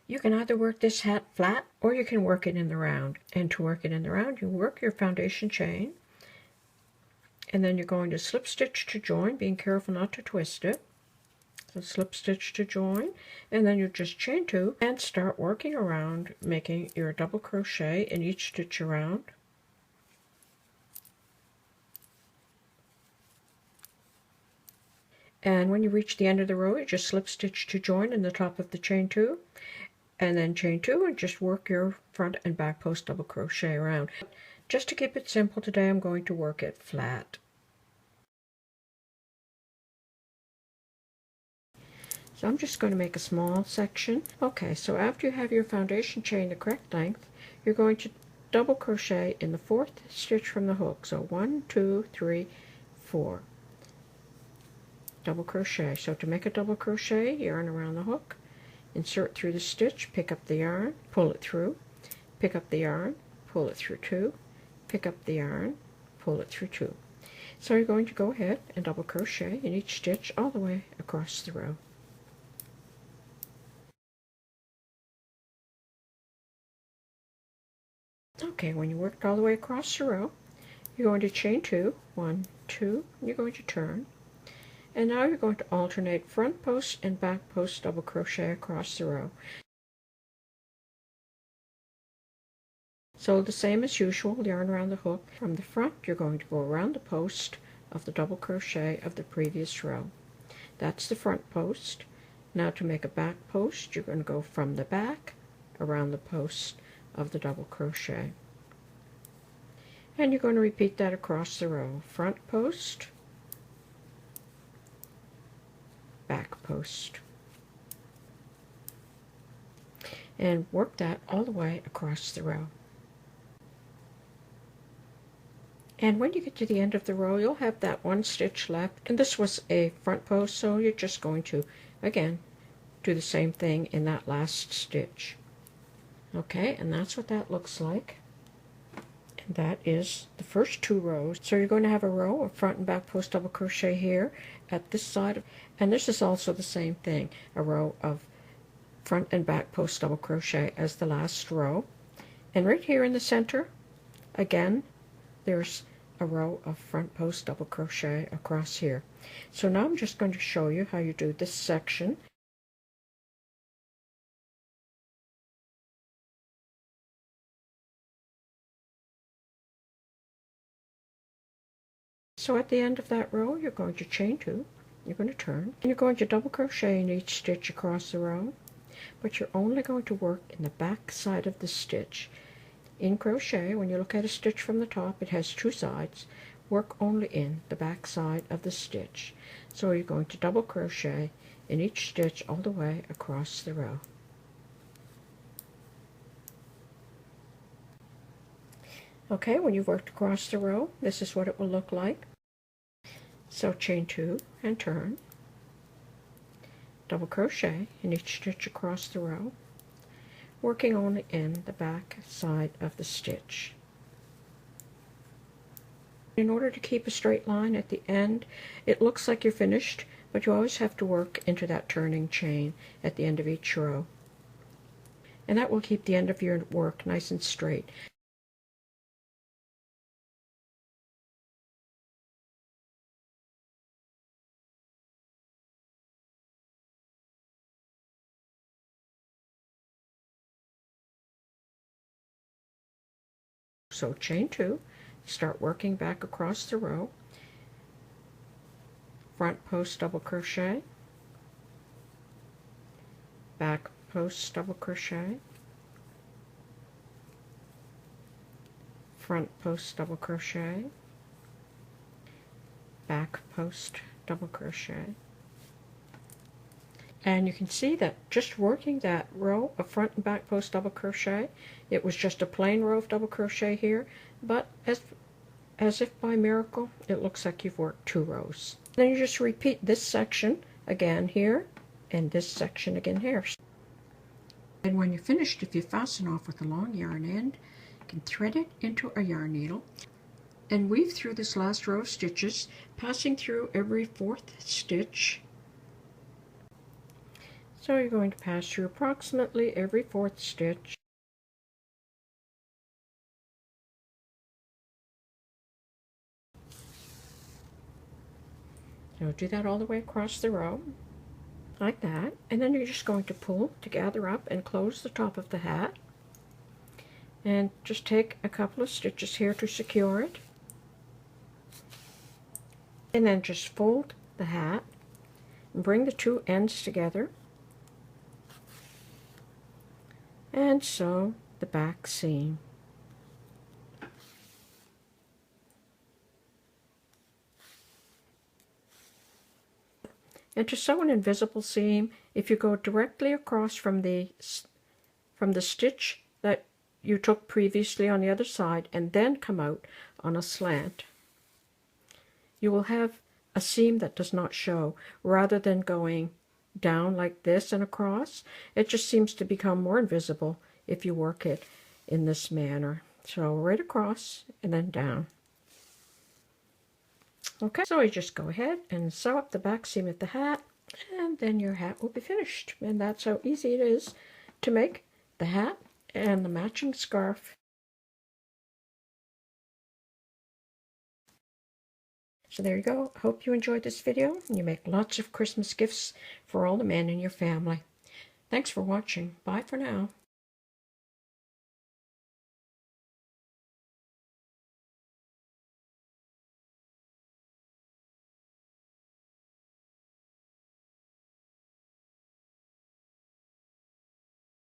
You can either work this hat flat or you can work it in the round. And to work it in the round, you work your foundation chain, and then you're going to slip stitch to join, being careful not to twist it. So slip stitch to join, and then you just chain 2 and start working around, making your double crochet in each stitch around. And when you reach the end of the row, you just slip stitch to join in the top of the chain 2, and then chain 2 and just work your front and back post double crochet around. Just to keep it simple today, I'm going to work it flat. So I'm just going to make a small section. Okay, so after you have your foundation chain the correct length, you're going to double crochet in the 4th stitch from the hook. So 1, 2, 3, 4. Double crochet. So to make a double crochet, yarn around the hook, insert through the stitch, pick up the yarn, pull it through, pick up the yarn, pull it through 2, pick up the yarn, pull it through 2. So you're going to go ahead and double crochet in each stitch all the way across the row. Okay, when you worked all the way across the row, you're going to chain 2, 1, 2, and you're going to turn. And now you're going to alternate front post and back post double crochet across the row. So the same as usual, yarn around the hook. From the front, you're going to go around the post of the double crochet of the previous row. That's the front post. Now to make a back post, you're going to go from the back around the post of the double crochet. And you're going to repeat that across the row. Front post, back post. And work that all the way across the row. And when you get to the end of the row, you'll have that one stitch left. And this was a front post, so you're just going to, again, do the same thing in that last stitch. Okay, and that's what that looks like. And that is the first 2 rows. So you're going to have a row of front and back post double crochet here at this side. And this is also the same thing, a row of front and back post double crochet as the last row. And right here in the center, again, there's a row of front post double crochet across here. So now I'm just going to show you how you do this section. So at the end of that row, you're going to chain 2, you're going to turn, and you're going to double crochet in each stitch across the row, but you're only going to work in the back side of the stitch. In crochet, when you look at a stitch from the top, it has 2 sides. Work only in the back side of the stitch. So you're going to double crochet in each stitch all the way across the row. Okay, when you've worked across the row, this is what it will look like. So chain 2 and turn, double crochet in each stitch across the row, working only in the back side of the stitch. In order to keep a straight line at the end, it looks like you're finished, but you always have to work into that turning chain at the end of each row. And that will keep the end of your work nice and straight. So chain 2, start working back across the row, front post double crochet, back post double crochet, front post double crochet, back post double crochet. And you can see that just working that row of front and back post double crochet, it was just a plain row of double crochet here, but as if by miracle, it looks like you've worked 2 rows. Then you just repeat this section again here, and this section again here. And when you're finished, if you fasten off with a long yarn end, you can thread it into a yarn needle and weave through this last row of stitches, passing through every 4th stitch. So you're going to pass through approximately every 4th stitch. So do that all the way across the row, like that. And then you're just going to pull to gather up and close the top of the hat. And just take a couple of stitches here to secure it. And then just fold the hat and bring the two ends together. And sew the back seam. And to sew an invisible seam, if you go directly across from the stitch that you took previously on the other side and then come out on a slant, you will have a seam that does not show, rather than going down like this and across. It just seems to become more invisible if you work it in this manner. So right across and then down. Okay, so you just go ahead and sew up the back seam of the hat, and then your hat will be finished. And that's how easy it is to make the hat and the matching scarf. So there you go. Hope you enjoyed this video and you make lots of Christmas gifts for all the men in your family. Thanks for watching. Bye for now.